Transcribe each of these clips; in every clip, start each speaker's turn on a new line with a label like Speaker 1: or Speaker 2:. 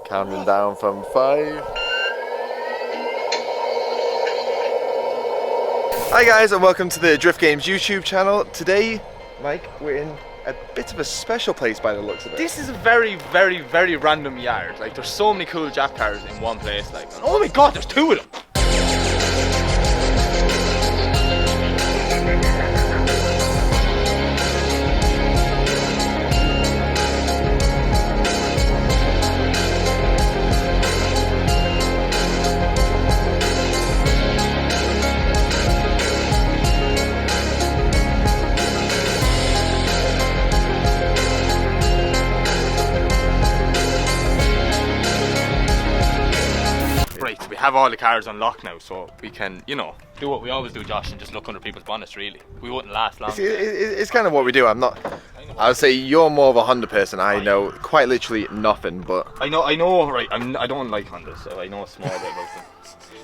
Speaker 1: Counting down from 5. Hi guys, and welcome to the Drift Games YouTube channel. Today, Mike, we're in a bit of a special place by the looks of it.
Speaker 2: This is a very, very, very random yard. Like, there's so many cool Jap cars in one place. Like, and oh my god, there's 2 of them. Have all the cars unlocked now, so we can, you know, do what we always do, Josh, and just look under people's bonnets. Really, we wouldn't last long.
Speaker 1: It's kind of what we do. I would say you're more of a Honda person. I know quite literally nothing, but
Speaker 2: I know. Right? I don't like Hondas, so I know a small bit about them.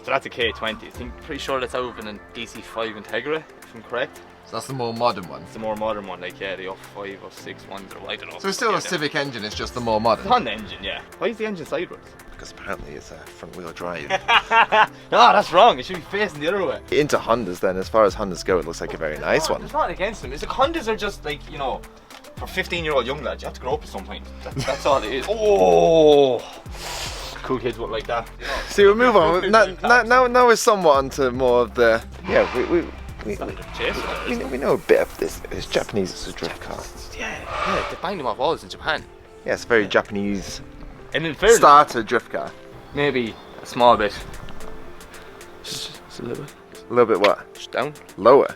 Speaker 2: So that's a K20. I think pretty sure that's out of an DC5 Integra, if I'm correct.
Speaker 1: So that's the more modern one.
Speaker 2: It's the more modern one, like the 05 or 6 ones, or I don't know.
Speaker 1: So it's still a Civic engine. It's just the more modern.
Speaker 2: It's a Honda engine, yeah. Why is the engine sideways?
Speaker 1: Because apparently it's a front-wheel drive.
Speaker 2: No, that's wrong. It should be facing the other way.
Speaker 1: Into Hondas, then, as far as Hondas go, it looks like a very nice one.
Speaker 2: It's not against them. It's like Hondas are just like, you know, for 15-year-old young lads. You have to grow up at some point. That's all it is. Oh, cool kids would like that. You know,
Speaker 1: see, we'll move on. Now we're somewhat onto more of the we know a bit of this. It's Japanese. It's a drift car.
Speaker 2: Yeah, they find them off walls in Japan.
Speaker 1: Yeah, it's a very Japanese.
Speaker 2: And in fairness,
Speaker 1: starter drift car.
Speaker 2: Maybe a small bit. Just a little bit.
Speaker 1: A little bit what?
Speaker 2: Just down.
Speaker 1: Lower?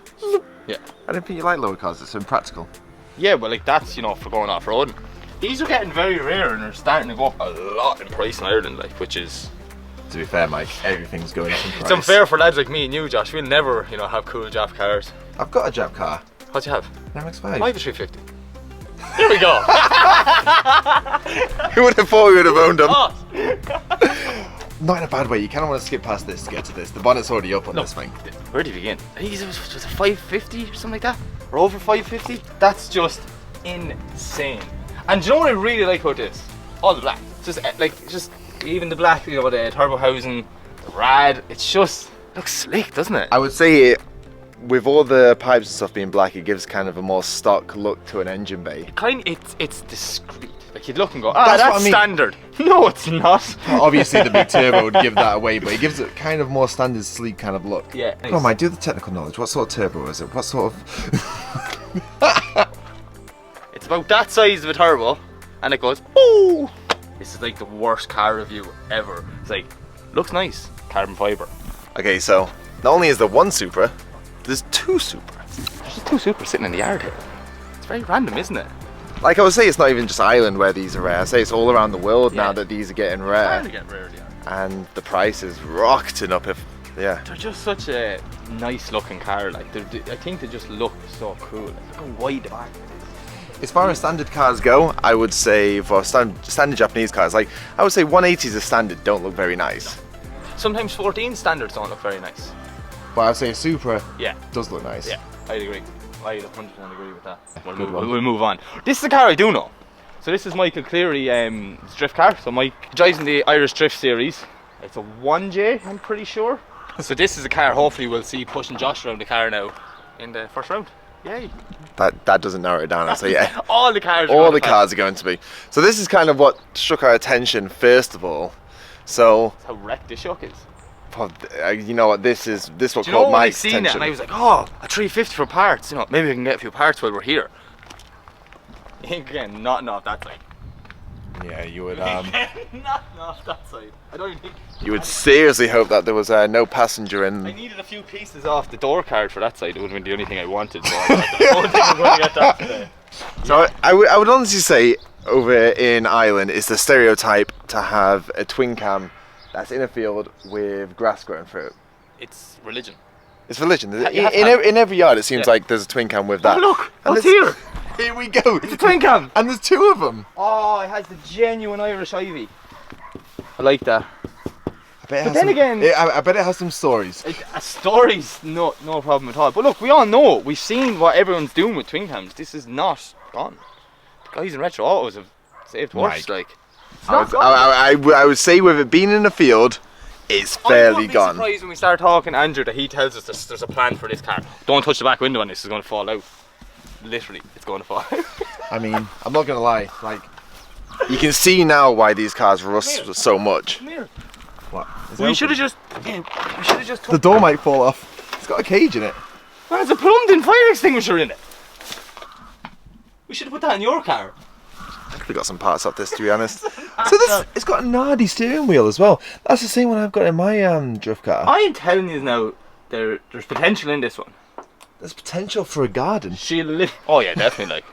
Speaker 2: Yeah.
Speaker 1: I don't think you like lower cars, it's impractical.
Speaker 2: Yeah, but like that's, you know, for going off-roading. These are getting very rare and they're starting to go up a lot in price in Ireland, like, which is...
Speaker 1: To be fair, Mike, everything's going up in price.
Speaker 2: It's unfair for lads like me and you, Josh. We'll never, you know, have cool Jap cars.
Speaker 1: I've got a Jap car.
Speaker 2: What do you have?
Speaker 1: An MX-5.
Speaker 2: I have a 350. Here we go.
Speaker 1: Who would have thought we would have owned them?
Speaker 2: Oh.
Speaker 1: Not in a bad way. You kind of want to skip past this to get to this. The bonnet's already up on this thing.
Speaker 2: Where do you begin? I think it was a 550 or something like that, or over 550. That's just insane. And do you know what I really like about this? All the black. Just even the black, you know, the turbo housing, the rad. It's just looks slick, doesn't it?
Speaker 1: I would say with all the pipes and stuff being black, it gives kind of a more stock look to an engine bay.
Speaker 2: It's discreet. Like you'd look and go, that's what I mean. Standard. No, it's not.
Speaker 1: Well, obviously the big turbo would give that away, but it gives it kind of more standard, sleek kind of look.
Speaker 2: Yeah.
Speaker 1: Come on, Mike, do the technical knowledge. What sort of turbo is it? What sort of...
Speaker 2: It's about that size of a turbo, and it goes, oh! This is like the worst car review ever. It's like, looks nice, carbon fiber.
Speaker 1: Okay, so not only is there one Supra, there's 2 Supras.
Speaker 2: There's just 2 Supras sitting in the yard here. It's very random, isn't it?
Speaker 1: Like I would say, it's not even just Ireland where these are rare. I say it's all around the world now that these are getting rare.
Speaker 2: It's get rare, yeah.
Speaker 1: And the price is rocketing up. They're
Speaker 2: just such a nice looking car. Like I think they just look so cool. Like, look how wide the back.
Speaker 1: As far as standard cars go, I would say for standard Japanese cars, like I would say 180s as standard don't look very nice.
Speaker 2: Sometimes 14 standards don't look very nice.
Speaker 1: But I'd say a Supra does look nice.
Speaker 2: Yeah, I'd agree. I'd 100% agree with that. We'll move on. This is a car I do know. So this is Michael Cleary's drift car. So Mike drives in the Irish Drift Series. It's a 1J, I'm pretty sure. So this is a car hopefully we'll see pushing Josh around the car now in the first round. Yay.
Speaker 1: That doesn't narrow it down, I'll say, yeah.
Speaker 2: All the cars
Speaker 1: are going to be. So this is kind of what struck our attention first of all. So
Speaker 2: that's how wrecked this shock is.
Speaker 1: You know what, this what
Speaker 2: caught
Speaker 1: my
Speaker 2: attention.
Speaker 1: I
Speaker 2: seen it and I was like, oh, a 350 for parts. You know, maybe we can get a few parts while we're here. Again, not off that side.
Speaker 1: Yeah, you would.
Speaker 2: Not off that side. I don't even think.
Speaker 1: You would seriously hope that there was no passenger in.
Speaker 2: I needed a few pieces off the door card for that side. It would have been the only thing I wanted. So I don't think I'm going to get that today.
Speaker 1: So I would honestly say over in Ireland it's the stereotype to have a twin cam that's in a field with grass growing through it.
Speaker 2: It's religion.
Speaker 1: It's religion. In every yard it seems like there's a twin cam with that.
Speaker 2: Oh look, what's here?
Speaker 1: Here we go.
Speaker 2: It's a twin cam.
Speaker 1: And there's 2 of them.
Speaker 2: Oh, it has the genuine Irish Ivy. I like that.
Speaker 1: But then again, I bet it has some stories.
Speaker 2: Stories, no problem at all. But look, we all know, we've seen what everyone's doing with twin cams. This is not gone. The guys in Retro Autos have saved worse. Like,
Speaker 1: I would say with it being in the field, it's fairly gone.
Speaker 2: I'm surprised when we start talking to Andrew that he tells us there's a plan for this car. Don't touch the back window on this, it's going to fall out. Literally, it's going to fall out.
Speaker 1: I mean, I'm not going to lie, like, you can see now why these cars rust so much.
Speaker 2: Come here.
Speaker 1: What?
Speaker 2: We should have just
Speaker 1: The door might fall off. It's got a cage in it.
Speaker 2: Well, there's a plumbed-in fire extinguisher in it. We should have put that in your car.
Speaker 1: I could have got some parts off this, to be honest. So this, it's got a Nardi steering wheel as well. That's the same one I've got in my drift car.
Speaker 2: I'm telling you now, there's potential in this one.
Speaker 1: There's potential for a garden.
Speaker 2: She'll live. Oh yeah, definitely. Like,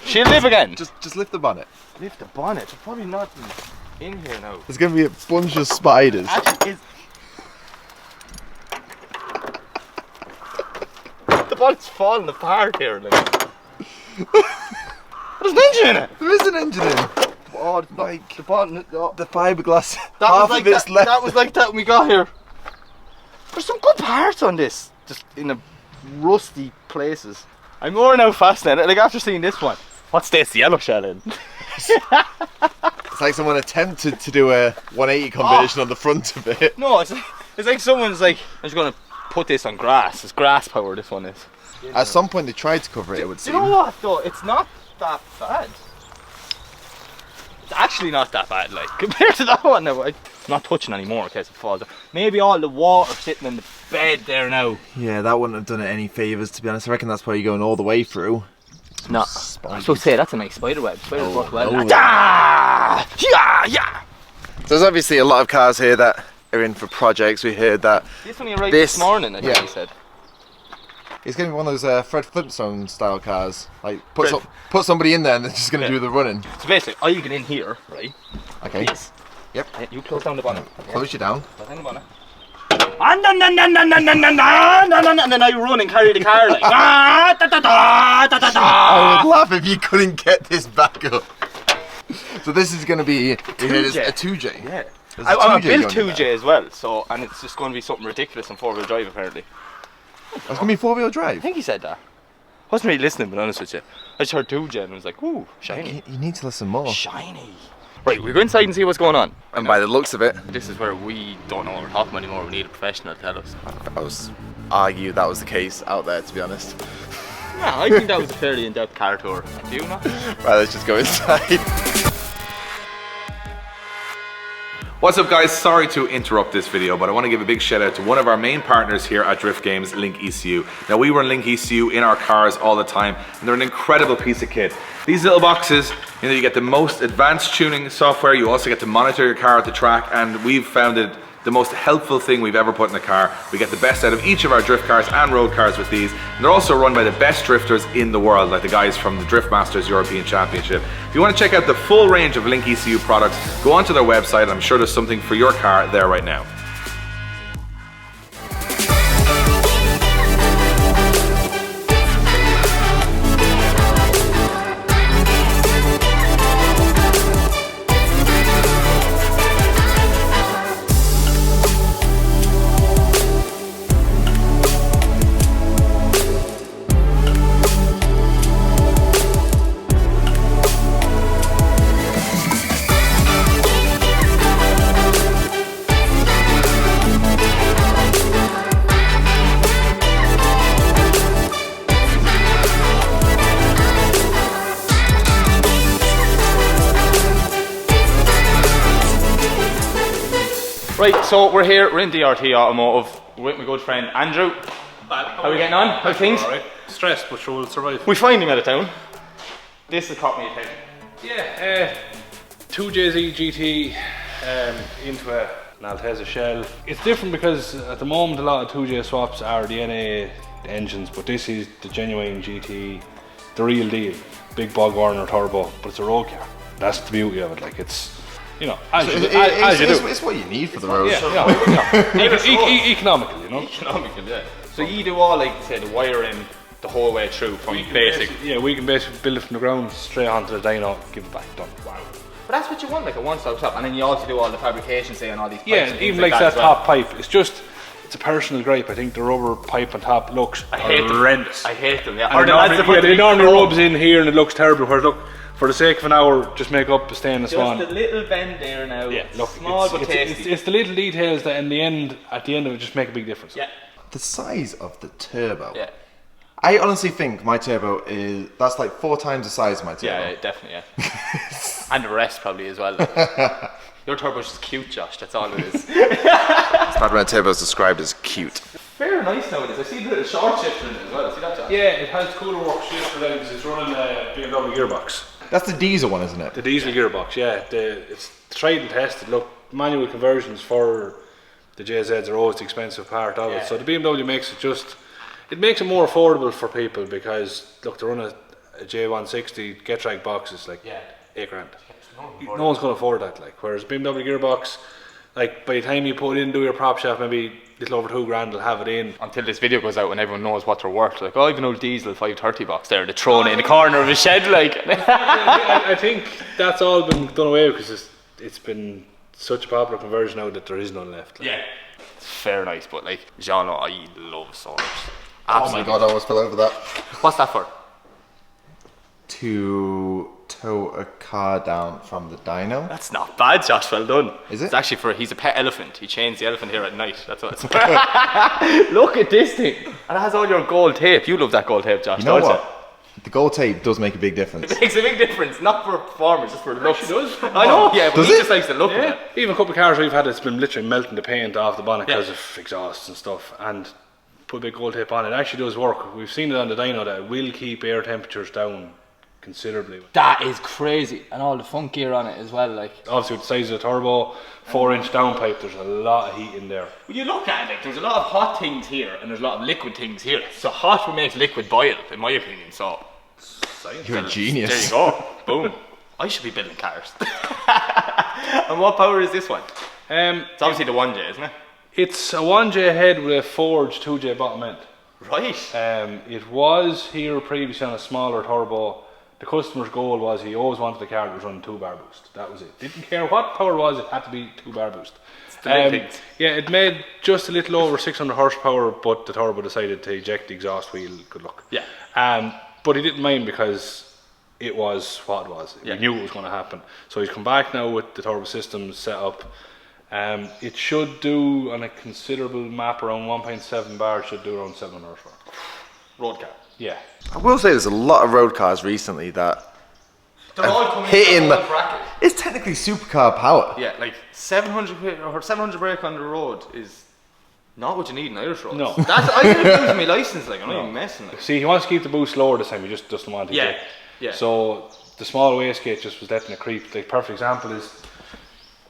Speaker 2: she'll live again.
Speaker 1: Just lift the bonnet.
Speaker 2: Lift the bonnet. There's probably nothing in here now.
Speaker 1: There's gonna be a bunch of spiders.
Speaker 2: Actually, the bonnet's falling apart here. Like. There's an engine in it.
Speaker 1: There is an engine in.
Speaker 2: Oh, it's like the bonnet.
Speaker 1: The fiberglass.
Speaker 2: That
Speaker 1: half
Speaker 2: was like
Speaker 1: of it's
Speaker 2: that,
Speaker 1: left.
Speaker 2: that was like that when we got here. There's some good parts on this, just in a rusty places. I'm more now fascinated. Like after seeing this one, what state's the yellow shell in?
Speaker 1: It's like someone attempted to do a 180 conversion on the front of it.
Speaker 2: No, it's like someone's like, I'm just gonna put this on grass. It's grass power. This one is.
Speaker 1: At some point they tried to cover it. It would
Speaker 2: Do
Speaker 1: seem.
Speaker 2: you know what though? It's not that bad. It's actually not that bad, like compared to that one. Now I'm not touching anymore in case it falls. Maybe all the water sitting in the bed there now.
Speaker 1: Yeah, that wouldn't have done it any favours, to be honest. I reckon that's probably going all the way through.
Speaker 2: No, I was supposed to say that's a nice spider web. Spiders work well.
Speaker 1: oh.
Speaker 2: Yeah.
Speaker 1: So there's obviously a lot of cars here that are in for projects. We heard that
Speaker 2: This one you arrived this morning, I think you said.
Speaker 1: it's going to be one of those Fred Flintstone style cars. Like put somebody in there and they're just going to do the running.
Speaker 2: So basically, I get in here, right?
Speaker 1: Okay.
Speaker 2: This.
Speaker 1: Yep.
Speaker 2: You close down the bonnet.
Speaker 1: Close you down.
Speaker 2: Close down the bonnet. And then I run and carry the car like.
Speaker 1: I would laugh if you couldn't get this back up. So this is going to be a 2J.
Speaker 2: Yeah.
Speaker 1: There's a
Speaker 2: I
Speaker 1: 2J
Speaker 2: built
Speaker 1: going in
Speaker 2: 2J as well, so and it's just going to be something ridiculous in 4-wheel drive apparently.
Speaker 1: It's going to be 4-wheel
Speaker 2: I
Speaker 1: drive.
Speaker 2: think he said that. I wasn't really listening, but honest with you, I just heard 2J and I was like, ooh, shiny.
Speaker 1: You need to listen more.
Speaker 2: Shiny. Right, we go inside and see what's going on.
Speaker 1: And by the looks of it,
Speaker 2: This is where we don't know what we're talking about anymore. We need a professional to tell us.
Speaker 1: I was argue that was the case out there, to be honest.
Speaker 2: Yeah, I think that was a fairly in-depth car tour. Do you not?
Speaker 1: Right, let's just go inside.
Speaker 3: What's up guys, sorry to interrupt this video, but I want to give a big shout out to one of our main partners here at Drift Games, Link ECU. Now we run Link ECU in our cars all the time, and they're an incredible piece of kit. These little boxes, you get the most advanced tuning software, you also get to monitor your car at the track, and we've found it the most helpful thing we've ever put in a car. We get the best out of each of our drift cars and road cars with these, and they're also run by the best drifters in the world, like the guys from the Drift Masters European Championship. If you want to check out the full range of Link ECU products, go onto their website. I'm sure there's something for your car there right now.
Speaker 2: Right, so we're here, we're in DRT Automotive. We're with my good friend Andrew. How are we getting on? How are things?
Speaker 4: Alright, stressed, but sure we'll survive.
Speaker 2: We finally made it down. This has caught me attention.
Speaker 4: Yeah, 2JZ GT into an Altezza shell. It's different because at the moment a lot of 2J swaps are the NA engines, but this is the genuine GT, the real deal. Big bog Warner turbo, but it's a road car. That's the beauty of it. Like it's, you know, as you do.
Speaker 1: It's what you need for the road.
Speaker 4: Economical, you know.
Speaker 2: Economical, yeah. So you do all, like say, the wiring the whole way through from basic.
Speaker 4: Yeah, we can basically build it from the ground straight onto the dyno, give it back, done. Wow.
Speaker 2: But that's what you want, like a one-stop shop, and then you also do all the fabrication, say, on all these pipes.
Speaker 4: Yeah,
Speaker 2: and
Speaker 4: even
Speaker 2: things
Speaker 4: like
Speaker 2: that
Speaker 4: that top pipe. It's a personal gripe. I think the rubber pipe on top looks horrendous.
Speaker 2: I hate them. Yeah.
Speaker 4: And it normally rubs in here and it looks terrible. Whereas look, for the sake of an hour, just make up a stainless one.
Speaker 2: Just a little bend there now.
Speaker 4: Yeah, look,
Speaker 2: small but tasty.
Speaker 4: It's the little details that, in the end, at the end of it, just make a big difference.
Speaker 2: Yeah.
Speaker 1: The size of the turbo.
Speaker 2: Yeah.
Speaker 1: I honestly think my turbo that's like 4 times the size of my turbo.
Speaker 2: Yeah, definitely. Yeah. And the rest probably as well. Your turbo's just cute, Josh. That's all it is.
Speaker 1: It's bad when a turbo is described as cute.
Speaker 2: Fair nice nowadays. I see the little short shifter in it as well. See that, Josh?
Speaker 4: Yeah, it has cooler work shifter legs. It's running a BMW gearbox.
Speaker 1: That's the diesel one, isn't it?
Speaker 4: The diesel gearbox, yeah. It's tried and tested. Look, manual conversions for the JZs are always the expensive part of it. So the BMW makes it more affordable for people because look, to run a J160 Getrag box is like £8 grand. No one's going to afford that. Like, whereas BMW gearbox, like by the time you put it in, do your prop shaft, maybe a little over £2 grand, will have it in.
Speaker 2: Until this video goes out and everyone knows what they're worth. Like, oh, I have an old diesel 530 box there. They're throwing it in the corner of a shed. Like,
Speaker 4: I think that's all been done away because it's been such a popular conversion now that there is none left. Like.
Speaker 2: Yeah, it's fair nice, but like, Jean, I love Solar's.
Speaker 1: Oh my god, I almost fell over that.
Speaker 2: What's that for?
Speaker 1: To tow a car down from the dyno.
Speaker 2: That's not bad, Josh. Well done.
Speaker 1: Is it?
Speaker 2: It's actually he's a pet elephant. He chains the elephant here at night. That's what it's for. Look at this thing. And it has all your gold tape. You love that gold tape, Josh.
Speaker 1: You know
Speaker 2: don't
Speaker 1: what? The gold tape does make a big difference.
Speaker 2: It makes a big difference, not for performance, just for looks.
Speaker 4: It does.
Speaker 2: I know, yeah, but
Speaker 1: Does
Speaker 2: he
Speaker 1: it?
Speaker 2: just likes the look of it.
Speaker 4: Even a couple of cars we've had, it's been literally melting the paint off the bonnet because of exhausts and stuff, and put a big gold tape on it. It actually does work. We've seen it on the dyno that it will keep air temperatures down considerably.
Speaker 2: That is crazy, and all the funk gear on it as well. Like,
Speaker 4: obviously, with the size of the turbo, 4-inch downpipe, there's a lot of heat in there.
Speaker 2: when you look at it, like, there's a lot of hot things here, and there's a lot of liquid things here. So hot will make liquid boil, in my opinion. So
Speaker 1: You're a genius.
Speaker 2: there you go. Boom. I should be building cars. And what power is this one? It's obviously the 1J, isn't it?
Speaker 4: It's a 1J head with a forged 2J bottom end.
Speaker 2: Right.
Speaker 4: It was here previously on a smaller turbo. The customer's goal was he always wanted the car that was running 2-bar boost. That was it. Didn't care what power it was, it had to be 2-bar boost.
Speaker 2: It's the little things.
Speaker 4: Yeah, it made just a little over 600 horsepower, but the turbo decided to eject the exhaust wheel. Good luck.
Speaker 2: Yeah.
Speaker 4: But he didn't mind because it was what it was.
Speaker 2: Yeah.
Speaker 4: We knew it was going to happen. So he's come back now with the turbo systems set up. It should do on a considerable map around 1.7 bar. It should do around 700 horsepower.
Speaker 2: Road car.
Speaker 4: Yeah.
Speaker 1: I will say there's a lot of road cars recently that
Speaker 2: They're all coming
Speaker 1: hitting
Speaker 2: in the bracket.
Speaker 1: It's technically supercar power.
Speaker 2: Yeah, like 700 brake on the road is not what you need in Irish roads.
Speaker 4: No.
Speaker 2: That's, I could have used my license, like, I'm not even messing. Like.
Speaker 4: See, he wants to keep the boost lower this time. He just doesn't want to.
Speaker 2: Yeah, yeah.
Speaker 4: So the small wastegate just was letting it creep. The perfect example is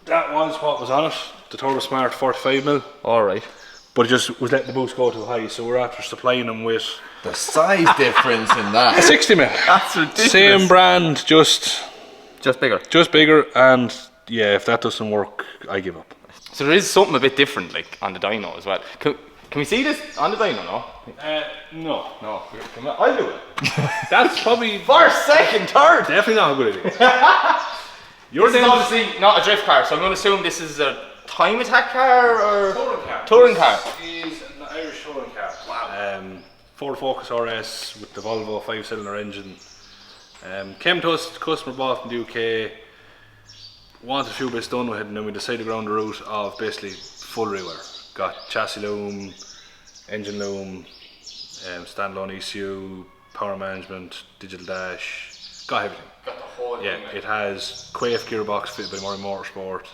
Speaker 4: that was what was on it. The Turbo Smart 45mm.
Speaker 2: Alright.
Speaker 4: But it just was letting the boost go too high. So we're after supplying them with
Speaker 1: The size difference in that.
Speaker 4: 60mm.
Speaker 2: That's ridiculous.
Speaker 4: Same brand, just
Speaker 2: bigger.
Speaker 4: Just bigger, and yeah, if that doesn't work, I give up.
Speaker 2: So there is something a bit different, like, on the dyno as well. Can we see this on the dyno, no?
Speaker 4: No.
Speaker 2: No. I'll do it.
Speaker 4: That's probably
Speaker 2: First, second, third.
Speaker 4: definitely not a good idea. You're
Speaker 2: This is
Speaker 4: then
Speaker 2: obviously not a drift car, so I'm going to assume this is a time attack car or
Speaker 4: touring car.
Speaker 2: touring car.
Speaker 4: This is an Irish touring car. Wow. Ford Focus RS with the Volvo 5-cylinder engine. Came to us, the customer bought from the UK. Wanted a few bits done with it, and then we decided to go down the route of basically full rewire. Got chassis loom, engine loom, standalone ECU, power management, digital dash, got everything.
Speaker 2: Got the whole
Speaker 4: Yeah,
Speaker 2: thing, like.
Speaker 4: it has Quaife gearbox fitted by Murray Motorsport.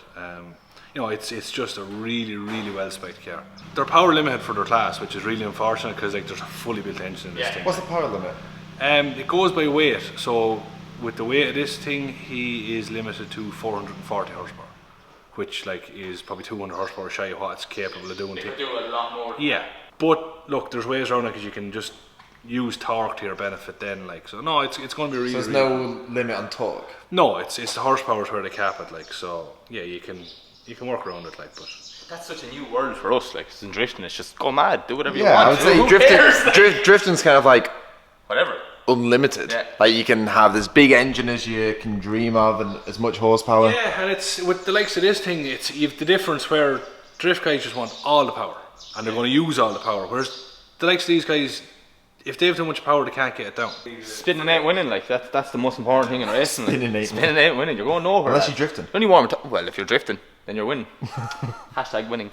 Speaker 4: You know, it's just a really well spec'd car. They're power limited for their class, which is really unfortunate because like there's a fully built engine in this thing.
Speaker 1: What's the power limit?
Speaker 4: It goes by weight, so with the weight of this thing, he is limited to 440 horsepower, which like is probably 200 horsepower shy of what it's capable of doing.
Speaker 2: They could do a lot more.
Speaker 4: Yeah, but look, there's ways around it because you can just use torque to your benefit then, like, so no, it's going to be really.
Speaker 1: So there's
Speaker 4: really
Speaker 1: no limit on torque?
Speaker 4: No, it's the horsepower is where they cap it, like, so yeah, you can work around it, like, but.
Speaker 2: That's such a new world for us, like, in drifting, it's just go mad, do whatever you
Speaker 1: Yeah,
Speaker 2: want.
Speaker 1: I would say
Speaker 2: Who cares?
Speaker 1: drifting's kind of like
Speaker 2: Whatever.
Speaker 1: unlimited.
Speaker 2: Yeah.
Speaker 1: Like you can have this big engine as you can dream of and as much horsepower.
Speaker 4: Yeah, and it's with the likes of this thing, you've the difference where drift guys just want all the power and they're going to use all the power, whereas the likes of these guys, if they have too much power, they can't get it down.
Speaker 2: Spinning ain't winning, like that's the most important thing in racing. Like.
Speaker 1: Spinning ain't
Speaker 2: Ain't winning. You're going nowhere.
Speaker 1: Unless you're drifting.
Speaker 2: Only warm. Well, if you're drifting, then you're winning. Hashtag winning.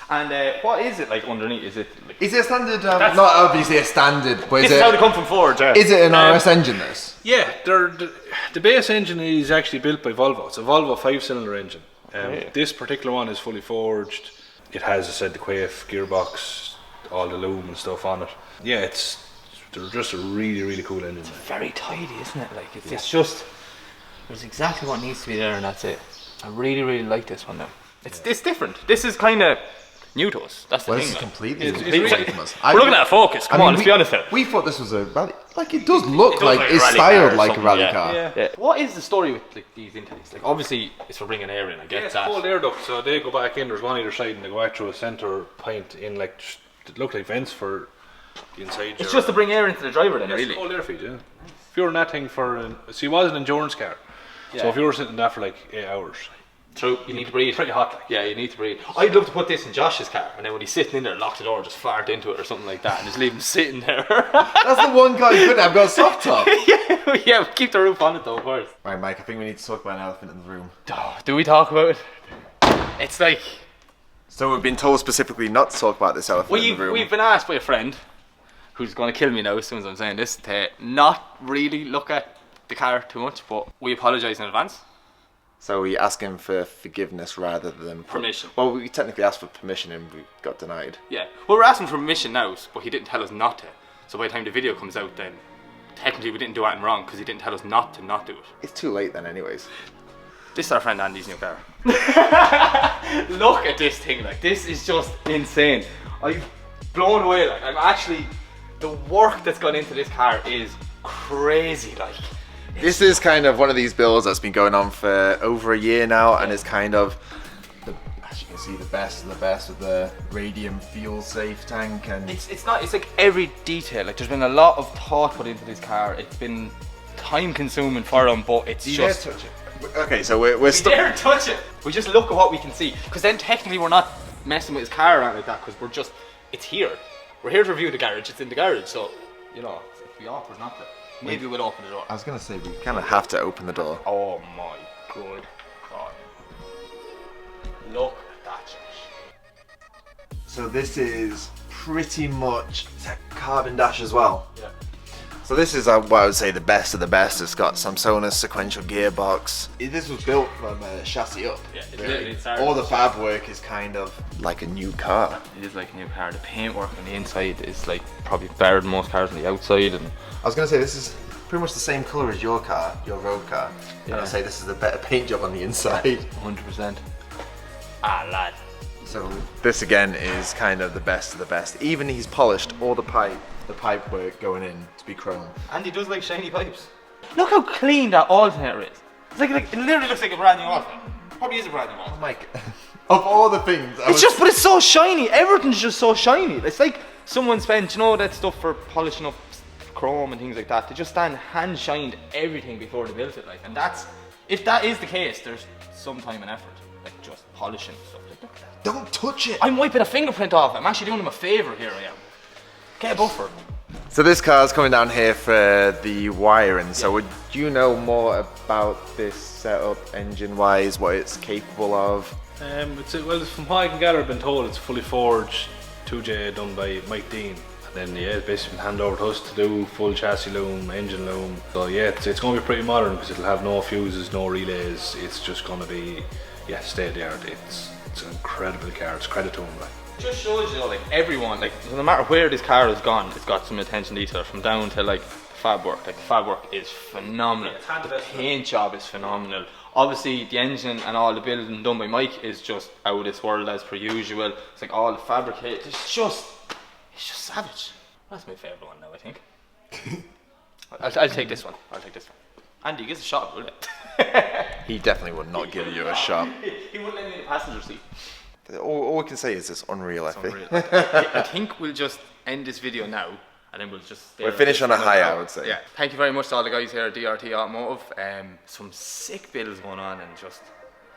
Speaker 2: And what is it like underneath? Is it
Speaker 1: a standard? Not obviously a standard, but
Speaker 2: this is how they come from Ford. Yeah.
Speaker 1: Is it an RS engine? This?
Speaker 4: Yeah, the base engine is actually built by Volvo. It's a Volvo 5-cylinder engine. This particular one is fully forged. It has, as I said, the Quaife gearbox, all the loom and stuff on it. Yeah, they're just a really cool engine.
Speaker 2: It's very tidy, isn't it? Like it's just there's exactly what needs to be there, and that's it. I really like this one now. It's different. This is kind of new to us. That's the thing.
Speaker 1: This is
Speaker 2: like.
Speaker 1: completely
Speaker 2: It's
Speaker 1: new
Speaker 2: like,
Speaker 1: from us.
Speaker 2: we're looking at a Focus. Come on, let's be honest here.
Speaker 1: We thought this was a rally. Like it does look
Speaker 2: It does
Speaker 1: like
Speaker 2: like a
Speaker 1: it's
Speaker 2: rally
Speaker 1: styled
Speaker 2: car or
Speaker 1: like a
Speaker 2: something,
Speaker 1: rally
Speaker 2: yeah.
Speaker 1: car.
Speaker 2: Yeah. What is the story with like these intakes? Like obviously it's for bringing air in. I get
Speaker 4: It's
Speaker 2: that.
Speaker 4: cold air duct, so they go back in. There's one either side, and they go out through a centre point in like it look like vents for the inside.
Speaker 2: It's just to bring air into the driver, then,
Speaker 4: It's
Speaker 2: really.
Speaker 4: cold air feed, yeah. If you were in that thing for, see, it was an endurance car. So
Speaker 2: Yeah.
Speaker 4: if you were sitting in that for like 8 hours,
Speaker 2: True. You need to breathe.
Speaker 4: pretty hot. Like.
Speaker 2: Yeah, you need to breathe. I'd love to put this in Josh's car, and then when he's sitting in there, lock the door, just fart into it or something like that, and just leave him sitting there.
Speaker 1: That's the one car you couldn't have got a soft top.
Speaker 2: yeah, keep the roof on it though, first.
Speaker 1: Right, Mike. I think we need to talk about an elephant in the room.
Speaker 2: Oh, do we talk about it? It's like
Speaker 1: So we've been told specifically not to talk about this elephant in the room.
Speaker 2: we've been asked by a friend who's going to kill me now as soon as I'm saying this to not really look at the car too much, but we apologise in advance.
Speaker 1: So we ask him for forgiveness rather than
Speaker 2: Permission.
Speaker 1: Well, we technically asked for permission and we got denied.
Speaker 2: Yeah. Well, we're asking for permission now, but he didn't tell us not to. So by the time the video comes out, then technically we didn't do anything wrong because he didn't tell us not to not do it.
Speaker 1: It's too late then, anyways.
Speaker 2: This is our friend Andy's new car. Look at this thing, like this is just insane. I'm blown away, like I'm actually, the work that's gone into this car is crazy, like.
Speaker 1: This is kind of one of these builds that's been going on for over a year now, and it's kind of, as you can see, the best of the best with the radium fuel safe tank, and
Speaker 2: It's like every detail, like there's been a lot of thought put into this car. It's been time consuming for them, but it's
Speaker 1: you dare
Speaker 2: just...
Speaker 1: touch it. Okay, so we're
Speaker 2: We
Speaker 1: stuck.
Speaker 2: dare touch it. We just look at what we can see, because then technically we're not messing with his car around like that, because we're just, it's here. We're here to review the garage, it's in the garage, so, you know, it'd be awkward not to. Maybe we'll open the door.
Speaker 1: I was gonna say we kind of have to open the door.
Speaker 2: Oh my good God. Look at that, Josh.
Speaker 1: So this is pretty much, is that carbon dash as well?
Speaker 2: Yeah.
Speaker 1: So this is what I would say the best of the best. It's got Samsona's sequential gearbox. This was built from chassis up.
Speaker 2: Yeah, it's
Speaker 1: really.
Speaker 2: literally started
Speaker 1: All the
Speaker 2: with
Speaker 1: fab work is kind of like a new car.
Speaker 2: It is like a new car. The paintwork on the inside is like probably better than most cars on the outside, and
Speaker 1: I was gonna say this is pretty much the same colour as your car, your road car. And
Speaker 2: Yeah.
Speaker 1: I'd say this is a better paint job on the inside.
Speaker 2: 100%. Ah, lad.
Speaker 1: So this again is kind of the best of the best. Even he's polished all the pipe work going in to be chrome.
Speaker 2: And he does like shiny pipes. Look how clean that alternator is. It's like it literally looks like a brand new alternator. Probably is a brand new alternator.
Speaker 1: Mike, of all the things,
Speaker 2: It's just, but it's so shiny. Everything's just so shiny. It's like someone spent, you know, that stuff for polishing up chrome and things like that. They just hand shined everything before they built it. Like, and that's, if that is the case, there's some time and effort, like just polishing stuff. Like, look at that.
Speaker 1: Don't touch it.
Speaker 2: I'm wiping a fingerprint off. I'm actually doing him a favour here. I am. Get a buffer.
Speaker 1: So this car's coming down here for the wiring. So would you know more about this setup, engine-wise, what it's capable of?
Speaker 4: Well, from what I can gather, I've been told it's fully forged 2J done by Mike Dean. And then, yeah, it's basically been handed over to us to do full chassis loom, engine loom. So, yeah, it's going to be pretty modern because it'll have no fuses, no relays. It's just going to be, yeah, state of the art. It's an incredible car. It's credit to him, like.
Speaker 2: It just shows you, like, everyone, like, no matter where this car has gone, it's got some attention detail, from down to, like, fab work. Like, the fab work is phenomenal. The paint job is phenomenal. Obviously, the engine and all the building done by Mike is just out of this world as per usual. It's like all the fabricated. It's just savage. That's my favourite one now, I think. I'll take this one. I'll take this one. Andy, give us a shot, will it?
Speaker 1: He definitely would not give you a shot.
Speaker 2: He wouldn't let me in the passenger seat.
Speaker 1: All we can say is it's unreal, I think.
Speaker 2: I think we'll just end this video now, and then we'll just...
Speaker 1: We'll finish on a high, I would say.
Speaker 2: Yeah. Thank you very much to all the guys here at DRT Automotive. Some sick builds going on, and just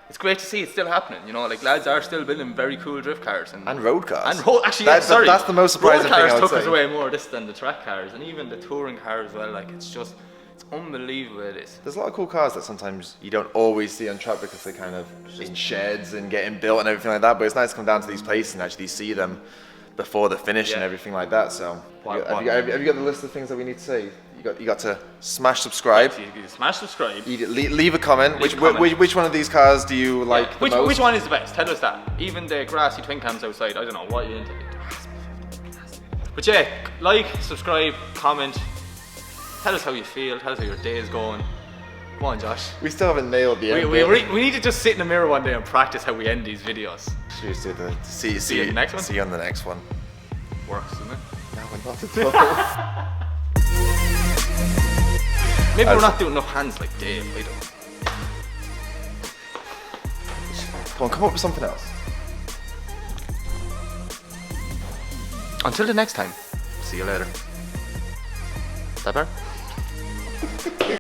Speaker 2: it's great to see it's still happening. You know, like lads are still building very cool drift cars and
Speaker 1: road cars.
Speaker 2: And actually, yeah, sorry,
Speaker 1: that's the most surprising
Speaker 2: road cars
Speaker 1: thing I would
Speaker 2: took us
Speaker 1: say.
Speaker 2: away more this than the track cars, and even the touring car as well. Like it's unbelievable. It is.
Speaker 1: There's a lot of cool cars that sometimes you don't always see on track because they're kind of in sheds and getting built and everything like that. But it's nice to come down to these places and actually see them before the finish and everything like that. So, have you got the list of things that we need to say? You got to smash subscribe.
Speaker 2: Smash subscribe.
Speaker 1: Leave a comment. Which one of these cars do you like the most?
Speaker 2: Which one is the best? Tell us that. Even the grassy twin cams outside. I don't know what you're into. But yeah, like, subscribe, comment. Tell us how you feel. Tell us how your day is going. Come on, Josh.
Speaker 1: We still haven't nailed the end.
Speaker 2: We need to just sit in the mirror one day and practice how we end these videos.
Speaker 1: See you on the next one. See you on the next one.
Speaker 2: Works, doesn't it?
Speaker 1: No, we're not at all.
Speaker 2: Maybe we're not doing enough hands like Dave. I don't.
Speaker 1: Come up with something else.
Speaker 2: Until the next time. See you later. Is that better?